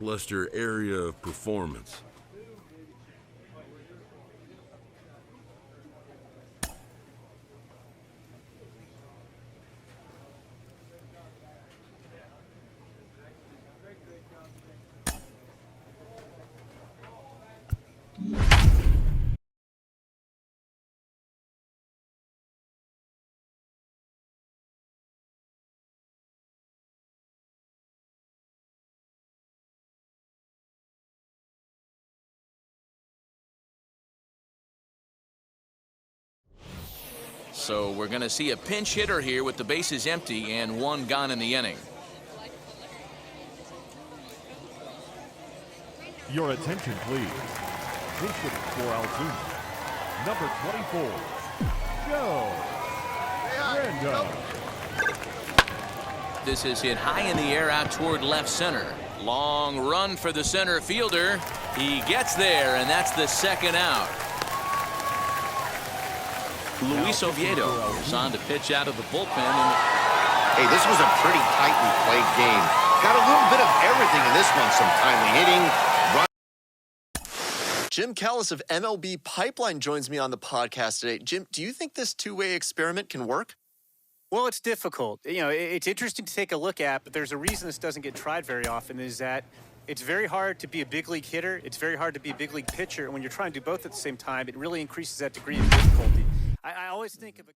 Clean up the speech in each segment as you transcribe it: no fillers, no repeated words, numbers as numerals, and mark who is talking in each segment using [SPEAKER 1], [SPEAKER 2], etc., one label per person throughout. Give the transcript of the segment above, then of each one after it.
[SPEAKER 1] lackluster area of performance.
[SPEAKER 2] So we're going to see a pinch hitter here with the bases empty and one gone in the inning.
[SPEAKER 3] Your attention, please. Pinch hitter for Altoona, number 24, Joe Randall.
[SPEAKER 2] This is hit high in the air out toward left center. Long run for the center fielder. He gets there, and that's the second out. Luis Oviedo is on to pitch out of the bullpen.
[SPEAKER 4] Hey, this was a pretty tightly played game. Got a little bit of everything in this one. Some timely hitting.
[SPEAKER 5] Jim Callis of MLB Pipeline joins me on the podcast today. Jim, do you think this two-way experiment can work?
[SPEAKER 6] Well, it's difficult. You know, it's interesting to take a look at, but there's a reason this doesn't get tried very often, is that it's very hard to be a big league hitter. It's very hard to be a big league pitcher. And when you're trying to do both at the same time, it really increases that degree of difficulty. I always think of a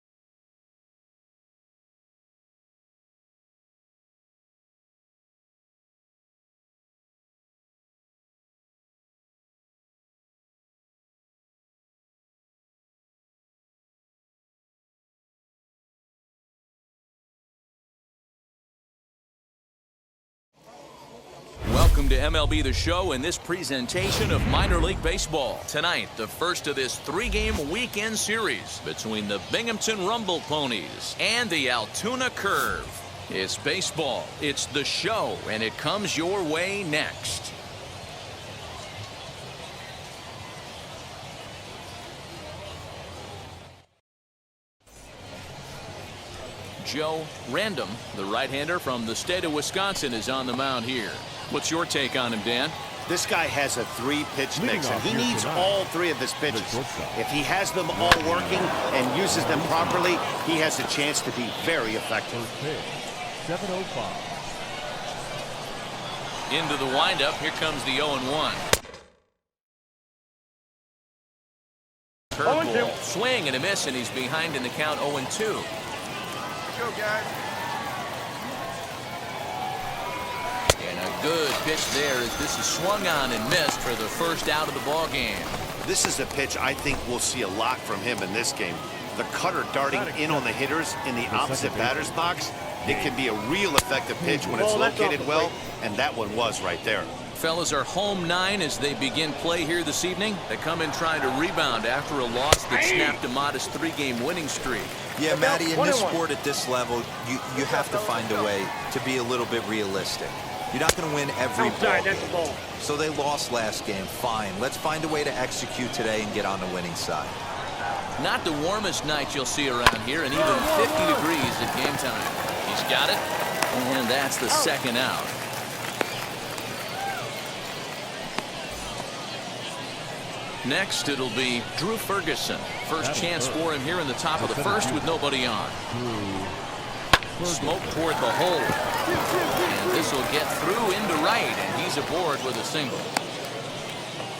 [SPEAKER 2] Welcome to MLB The Show and this presentation of minor league baseball. Tonight, the first of this three-game weekend series between the Binghamton Rumble Ponies and the Altoona Curve. It's baseball, it's The Show, and it comes your way next. Joe Randall, the right-hander from the state of Wisconsin, is on the mound here. What's your take on him, Dan?
[SPEAKER 4] This guy has a three-pitch mix, and he needs all three of his pitches. If he has them all working and uses them properly, he has a chance to be very effective.
[SPEAKER 3] 7:05.
[SPEAKER 2] Into the windup, here comes the 0-1. Curveball, swing and a miss, and he's behind in the count 0-2.
[SPEAKER 4] Go, guys.
[SPEAKER 2] And a good pitch there as this is swung on and missed for the first out of the ball game.
[SPEAKER 4] This is a pitch I think we'll see a lot from him in this game. The cutter darting in on the hitters in the opposite batter's box. It can be a real effective pitch when it's located well, and that one was right there.
[SPEAKER 2] Fellas are home 9 as they begin play here this evening. They come in trying to rebound after a loss that snapped a modest 3-game winning streak.
[SPEAKER 7] Yeah, Matty, in this sport at this level, you have to find a way to be a little bit realistic. You're not going to win every ball game. So they lost last game. Fine. Let's find a way to execute today and get on the winning side.
[SPEAKER 2] Not the warmest night you'll see around here, and even 50 degrees at game time. He's got it, and that's the second out. Next, it'll be Drew Ferguson. First chance for him here in the top of the first with nobody on. Smoke toward the hole. And this will get through into right, and he's aboard with a single.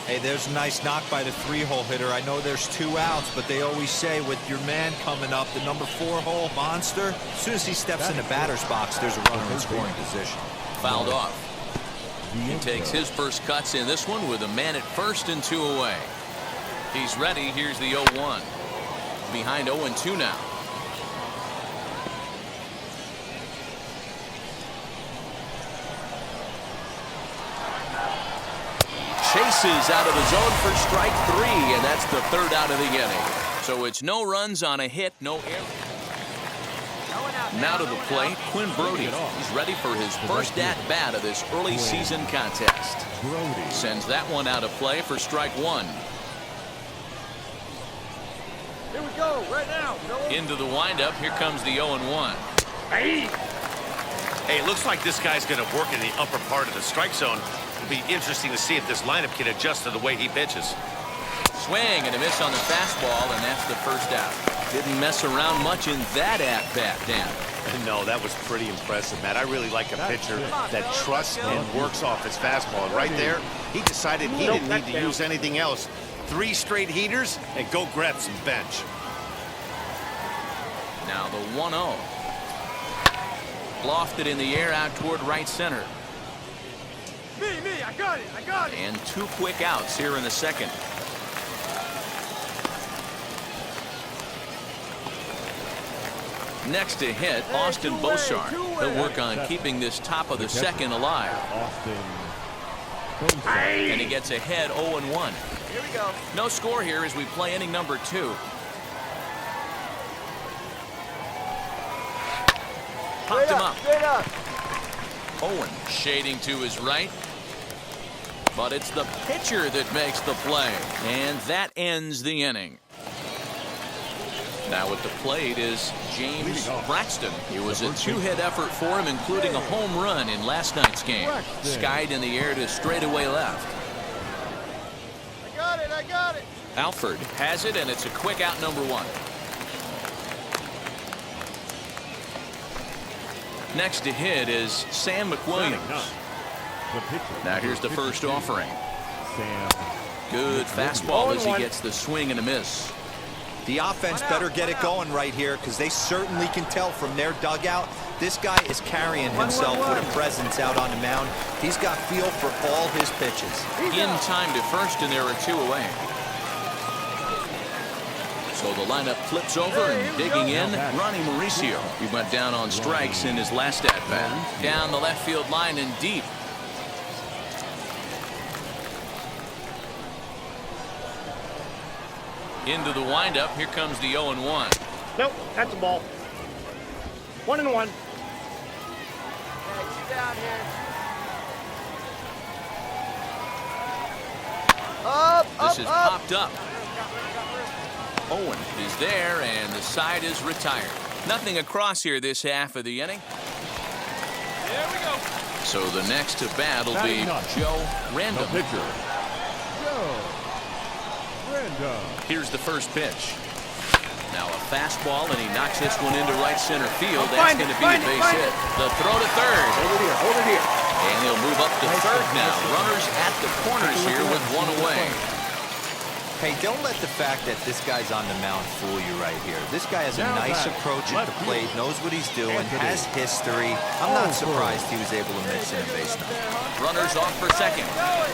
[SPEAKER 7] Hey, there's a nice knock by the 3-hole hitter. I know there's 2 outs, but they always say with your man coming up, the number 4-hole monster, as soon as he steps in the batter's box, there's a runner in scoring position.
[SPEAKER 2] Fouled off. He takes his first cuts in this one with a man at first and 2 away. He's ready. Here's the 0-1. Behind 0-2 now. Chases out of the zone for strike 3, and that's the third out of the inning. So it's no runs on a hit, no error. Now to the plate, Quinn Brody. He's ready for his first at-bat of this early season contest. Sends that one out of play for strike 1.
[SPEAKER 8] Here we go, right now.
[SPEAKER 2] Into the windup, here comes the 0-1.
[SPEAKER 4] Hey, it looks like this guy's going to work in the upper part of the strike zone. It'll be interesting to see if this lineup can adjust to the way he pitches.
[SPEAKER 2] Swing and a miss on the fastball, and that's the first out. Didn't mess around much in that at-bat, Dan.
[SPEAKER 4] No, that was pretty impressive, Matt. I really like a pitcher that trusts and works off his fastball. And right there, he decided he didn't need to use anything else. 3 straight heaters and go grab some bench.
[SPEAKER 2] Now the 1-0. Lofted in the air out toward right center.
[SPEAKER 8] Me, I got it.
[SPEAKER 2] And 2 quick outs here in the second. Next to hit, Austin Bosart. He'll work on keeping this top of the second alive. And he gets ahead 0-1.
[SPEAKER 8] Here we go.
[SPEAKER 2] No score here as we play inning number 2. Popped him up.
[SPEAKER 8] Straight up.
[SPEAKER 2] Owen shading to his right. But it's the pitcher that makes the play. And that ends the inning. Now at the plate is James Braxton. It was a 2-hit effort for him, including a home run in last night's game. Skied in the air to straightaway left.
[SPEAKER 8] I got it.
[SPEAKER 2] Alford has it, and it's a quick out number 1. Next to hit is Sam McWilliams. Now here's the first offering. Good fastball as he gets the swing and a miss.
[SPEAKER 7] The offense better get it going right here because they certainly can tell from their dugout this guy is carrying himself with a presence out on the mound. He's got feel for all his pitches.
[SPEAKER 2] In time to first, and there are 2 away. So the lineup flips over and digging in, Ronnie Mauricio. He went down on strikes in his last at-bat. Down the left field line and deep. Into the windup. Here comes the 0-1.
[SPEAKER 8] Nope, that's a ball. 1-1. Down here.
[SPEAKER 2] This is popped up. Owen is there, and the side is retired. Nothing across here this half of the inning.
[SPEAKER 8] There we go.
[SPEAKER 2] So the next to bat will be Joe Random. Here's the first pitch. Now a fastball, and he knocks this one into right center field. That's going to be a base hit. The throw to third.
[SPEAKER 8] Hold it here.
[SPEAKER 2] And he'll move up to third now. Runners at the corners here with 1 away.
[SPEAKER 7] Hey, don't let the fact that this guy's on the mound fool you right here. This guy has a nice approach at the plate, knows what he's doing, has history. I'm not surprised he was able to mix in a base knock.
[SPEAKER 2] Runners off for second.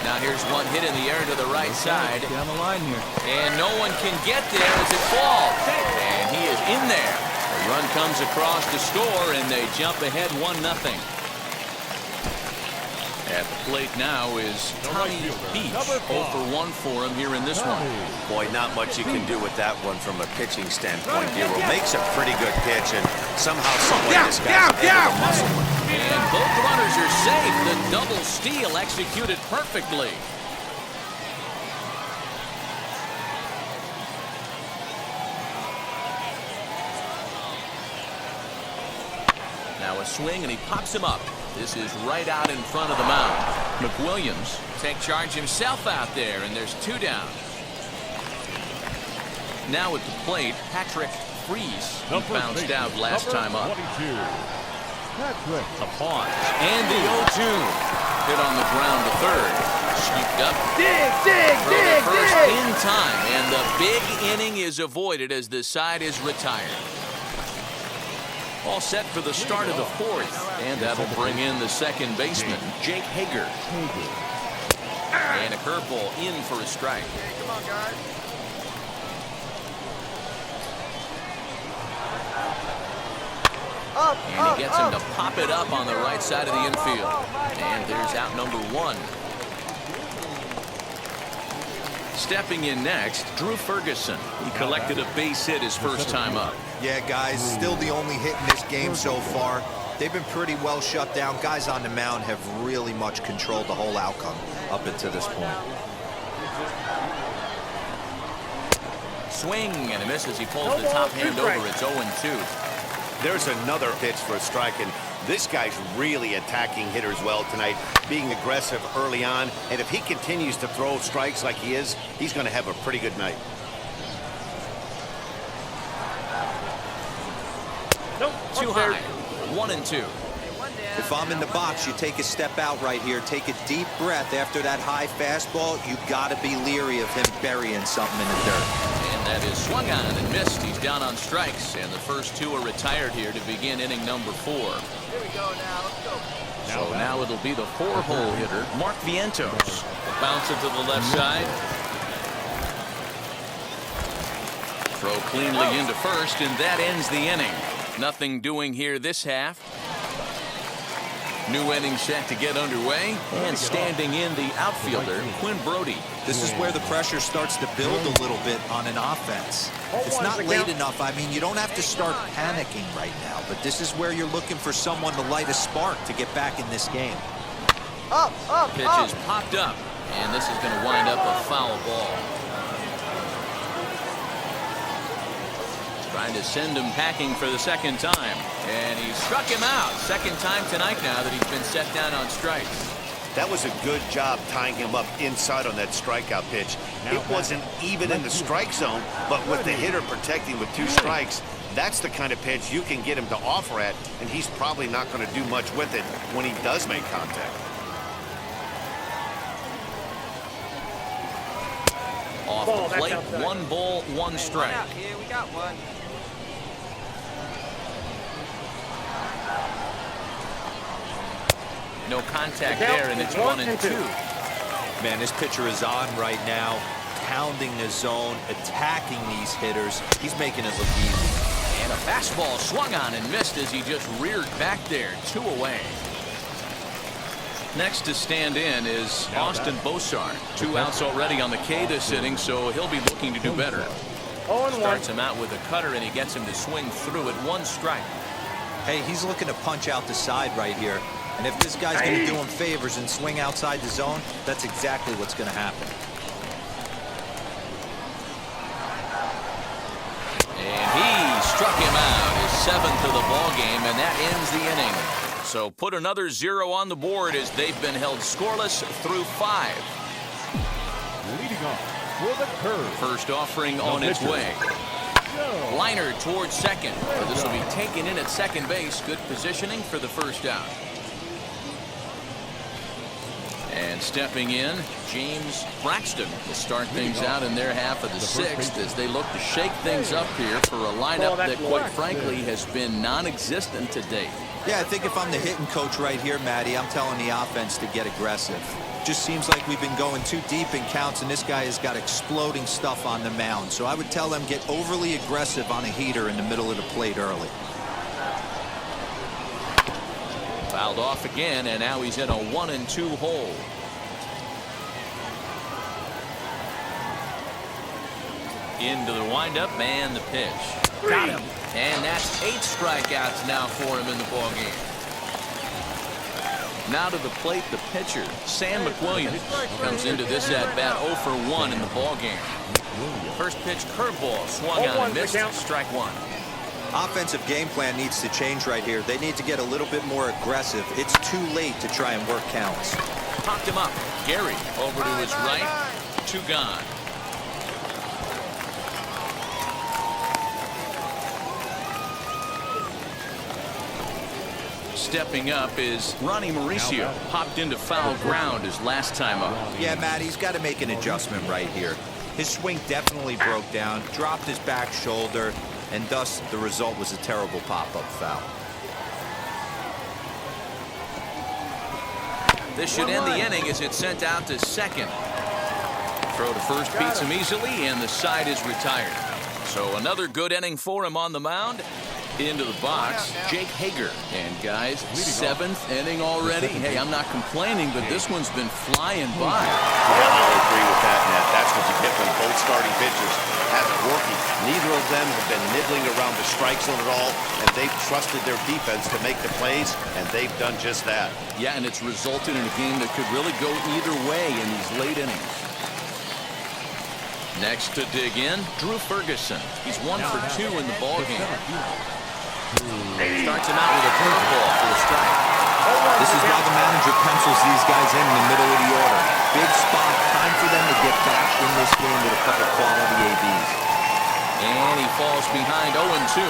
[SPEAKER 2] Now here's one hit in the air to the right side.
[SPEAKER 3] Down the line here.
[SPEAKER 2] And no one can get there as it falls. And he is in there. The run comes across to score, and they jump ahead 1-0. At the plate now is Tommy Beach. 0 for 1 for him here in this one.
[SPEAKER 4] Boy, not much you can do with that one from a pitching standpoint. Hero makes a pretty good pitch, and somehow, someway, this guy's able to muscle it.
[SPEAKER 2] And both runners are safe. The double steal executed perfectly. Now a swing, and he pops him up. This is right out in front of the mound. McWilliams take charge himself out there, and there's 2 down. Now at the plate, Patrick Freese. He bounced out last time up. A pause. And the 0-2. Hit on the ground to third. Scooped up. Throw to first in time. And the big inning is avoided as the side is retired. All set for the start of the 4th. And that'll bring in the second baseman, Jake Hager. And a curveball in for a strike.
[SPEAKER 8] Come on, guys.
[SPEAKER 2] And he gets him to pop it up on the right side of the infield. And there's out number 1. Stepping in next, Drew Ferguson. He collected a base hit his first time up.
[SPEAKER 7] Yeah, guys, still the only hit in this game so far. They've been pretty well shut down. Guys on the mound have really much controlled the whole outcome up until this point.
[SPEAKER 2] Swing and a miss as he pulls the top hand over. It's 0-2.
[SPEAKER 4] There's another pitch for a strike, and this guy's really attacking hitters well tonight, being aggressive early on. And if he continues to throw strikes like he is, he's going to have a pretty good night.
[SPEAKER 8] Nope.
[SPEAKER 2] Too high. 1-2.
[SPEAKER 7] If I'm in the box, you take a step out right here. Take a deep breath after that high fastball. You got to be leery of him burying something in the dirt.
[SPEAKER 2] And that is swung on and missed. He's down on strikes, and the first two are retired here to begin inning number 4.
[SPEAKER 8] Here we go now. Let's go.
[SPEAKER 2] So now it'll be the 4-hole hitter, Mark Vientos. Bounce it to the left side. Throw cleanly into first, and that ends the inning. Nothing doing here this half. New inning set to get underway, and standing in the outfielder, Quinn Brody.
[SPEAKER 7] This is where the pressure starts to build a little bit on an offense. It's not late enough. I mean, you don't have to start panicking right now, but this is where you're looking for someone to light a spark to get back in this game.
[SPEAKER 2] Pitch is popped up, and this is going to wind up a foul ball. Trying to send him packing for the second time. And he struck him out. Second time tonight now that he's been set down on strikes.
[SPEAKER 4] That was a good job tying him up inside on that strikeout pitch. It wasn't even in the strike zone, but with the hitter protecting with 2 strikes, that's the kind of pitch you can get him to offer at, and he's probably not going to do much with it when he does make contact.
[SPEAKER 2] Off the plate, 1 ball, 1 strike.
[SPEAKER 8] Here we got one.
[SPEAKER 2] No contact there, and it's 1-2.
[SPEAKER 7] Man, this pitcher is on right now, pounding the zone, attacking these hitters. He's making it look easy.
[SPEAKER 2] And a fastball swung on and missed as he just reared back there. 2 away. Next to stand in is Austin Bosar. 2 outs already on the K this inning, so he'll be looking to do better. Starts him out with a cutter, and he gets him to swing through at 1 strike.
[SPEAKER 7] Hey, he's looking to punch out the side right here. And if this guy's going to do him favors and swing outside the zone, that's exactly what's going to happen.
[SPEAKER 2] And he struck him out, his 7th of the ball game, and that ends the inning. So put another 0 on the board as they've been held scoreless through 5.
[SPEAKER 3] Leading off for the curve.
[SPEAKER 2] First offering on its way. Liner towards second. This will be taken in at second base. Good positioning for the first out. And stepping in, James Braxton will start things out in their half of the 6th as they look to shake things up here for a lineup that, quite frankly, has been non-existent to date.
[SPEAKER 7] Yeah, I think if I'm the hitting coach right here, Matty, I'm telling the offense to get aggressive. Just seems like we've been going too deep in counts, and this guy has got exploding stuff on the mound. So I would tell them get overly aggressive on a heater in the middle of the plate early.
[SPEAKER 2] Fouled off again, and now he's in a 1-2 hole. Into the windup and the pitch. Got him. And that's 8 strikeouts now for him in the ballgame. Now to the plate, the pitcher, Sam McWilliams, comes into this at-bat 0 for 1 in the ballgame. First pitch curveball swung on and missed. Strike 1.
[SPEAKER 7] Offensive game plan needs to change right here. They need to get a little bit more aggressive. It's too late to try and work counts.
[SPEAKER 2] Popped him up. Gary over to his right. 2 gone. Stepping up is Ronnie Mauricio. Popped into foul ground his last time up.
[SPEAKER 7] Yeah, Matt, he's got to make an adjustment right here. His swing definitely broke down, dropped his back shoulder, and thus the result was a terrible pop-up foul.
[SPEAKER 2] This should end the inning as it's sent out to second. Throw to first beats him easily, and the side is retired. So another good inning for him on the mound. Into the box, Jake Hager. And guys, 7th inning already. Hey, I'm not complaining, but this one's been flying by.
[SPEAKER 4] Yeah, I agree with that, Matt. That's what you get when both starting pitchers have it working. Neither of them have been nibbling around the strike zone at all, and they've trusted their defense to make the plays, and they've done just that.
[SPEAKER 2] Yeah, and it's resulted in a game that could really go either way in these late innings. Next to dig in, Drew Ferguson. He's 1 for 2 in the ballgame. Starts him out with a curveball for a strike.
[SPEAKER 7] This is why the manager pencils these guys in the middle of the order. Big spot, time for them to get back in this game with a couple quality ABs.
[SPEAKER 2] And he falls behind 0-2.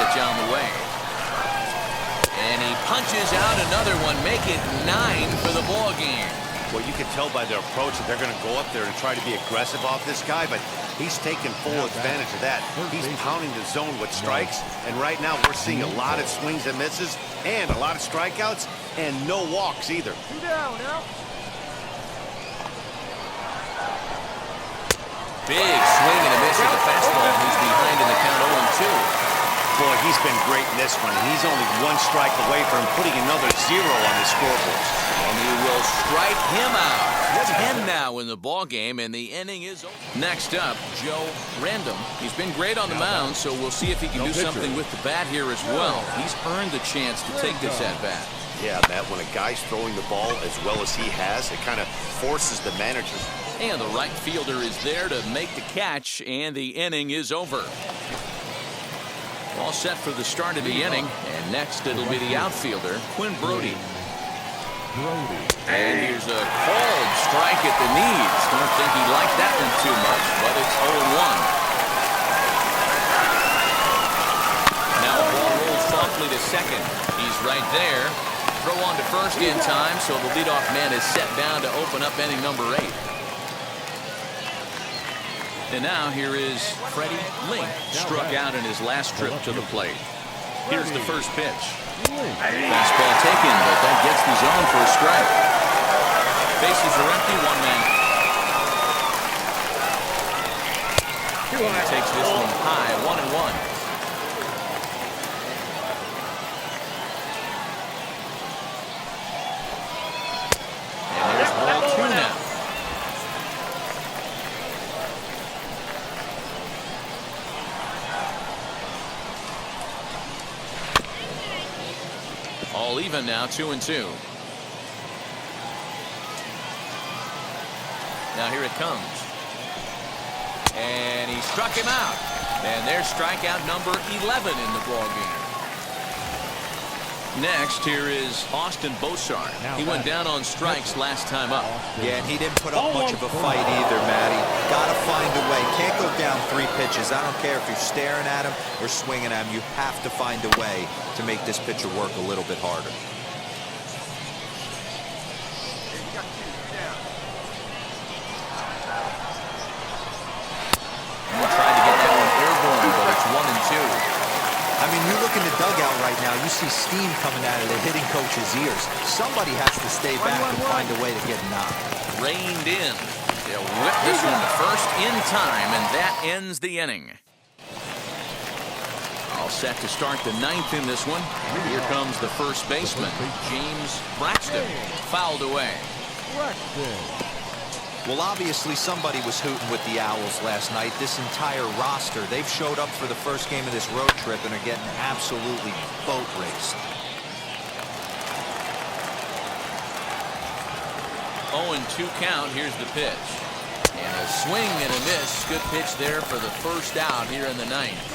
[SPEAKER 2] Pitch on the way. And he punches out another one, make it 9 for the ball game.
[SPEAKER 4] Well, you can tell by their approach that they're going to go up there and try to be aggressive off this guy, but he's taking full advantage of that. He's pounding the zone with strikes, and right now we're seeing a lot of swings and misses and a lot of strikeouts and no walks either.
[SPEAKER 8] 2 down now.
[SPEAKER 2] Big swing and a miss at the fastball. He's behind in the count 0-2.
[SPEAKER 4] Boy, he's been great in this one. He's only 1 strike away from putting another 0 on his scoreboard.
[SPEAKER 2] And he will strike him out. 10 now in the ball game, and the inning is over. Next up, Joe Random. He's been great on the mound, so we'll see if he can do something with the bat here as well. He's earned the chance to take this at bat.
[SPEAKER 4] Yeah, Matt, when a guy's throwing the ball as well as he has, it kind of forces the managers.
[SPEAKER 2] And the right fielder is there to make the catch, and the inning is over. All set for the start of the inning, and next it'll be the outfielder, Quinn Brody. And here's a called strike at the knees. Don't think he liked that one too much, but it's 0-1. Now the ball rolls softly to second. He's right there. Throw on to first in time, so the leadoff man is set down to open up inning number 8. And now here is Freddie Link, struck out in his last trip to the plate. Here's the first pitch. Fastball taken, but that gets the zone for a strike. Bases are empty, 1 man. He takes this one high, 1-1. And there's ball 2 now. All even now, 2-2. Now here it comes. And he struck him out. And there's strikeout number 11 in the ball game. Next, here is Austin Bosar. He went down on strikes last time up.
[SPEAKER 7] Yeah, and he didn't put up much of a fight either, Matty. Got to find a way. Can't go down 3 pitches. I don't care if you're staring at him or swinging at him. You have to find a way to make this pitcher work a little bit harder.
[SPEAKER 2] He tried to get that one airborne, but it's 1-2.
[SPEAKER 7] I mean, you look in the dugout right now, you see steam coming out of the hitting coach's ears. Somebody has to stay back and find a way to get knocked.
[SPEAKER 2] Reined in. They'll whip this one to first in time, and that ends the inning. All set to start the 9th in this one. Here comes the first baseman, James Braxton, fouled away.
[SPEAKER 7] Well, obviously somebody was hooting with the Owls last night. This entire roster, they've showed up for the first game of this road trip and are getting absolutely boat raced.
[SPEAKER 2] 0-2 count. Here's the pitch. And a swing and a miss. Good pitch there for the first out here in the 9th.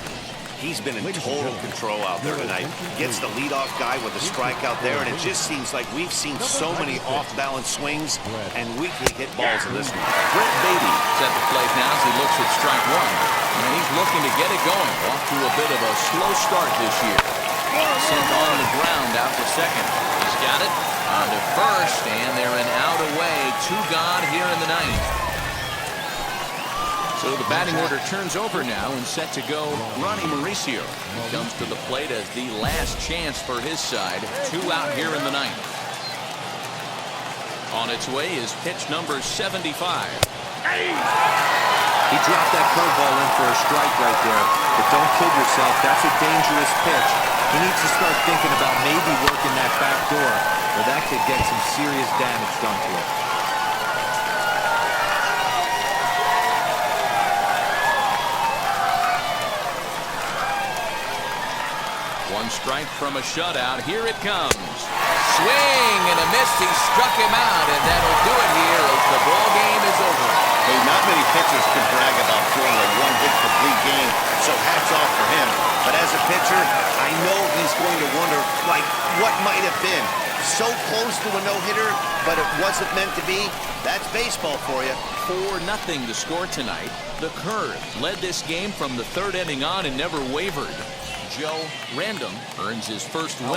[SPEAKER 4] He's been in total control out there tonight. Gets the leadoff guy with a strikeout there, and it just seems like we've seen so many off-balance swings and weakly hit balls in this one.
[SPEAKER 2] Brett Beatty is at the plate now as he looks at strike 1. And he's looking to get it going. Off to a bit of a slow start this year. Sent on the ground out to second. He's got it on to first, and they're an out away. 2 gone here in the 9th. So the batting order turns over now and set to go Ronnie Mauricio. He comes to the plate as the last chance for his side. 2 out here in the 9th. On its way is pitch number 75.
[SPEAKER 7] He dropped that curveball in for a strike right there. But don't kid yourself, that's a dangerous pitch. He needs to start thinking about maybe working that back door, or that could get some serious damage done to it.
[SPEAKER 2] 1 strike from a shutout. Here it comes. Swing and a miss. He struck him out, and that'll do it here as the ball game is over.
[SPEAKER 4] Hey, not many pitchers can brag about throwing a one-hit complete game, so hats off for him. But as a pitcher, I know he's going to wonder, like, what might have been. So close to a no-hitter, but it wasn't meant to be. That's baseball for you.
[SPEAKER 2] 4-0 to score tonight. The Curve led this game from the third inning on and never wavered. Joe Random earns his first win.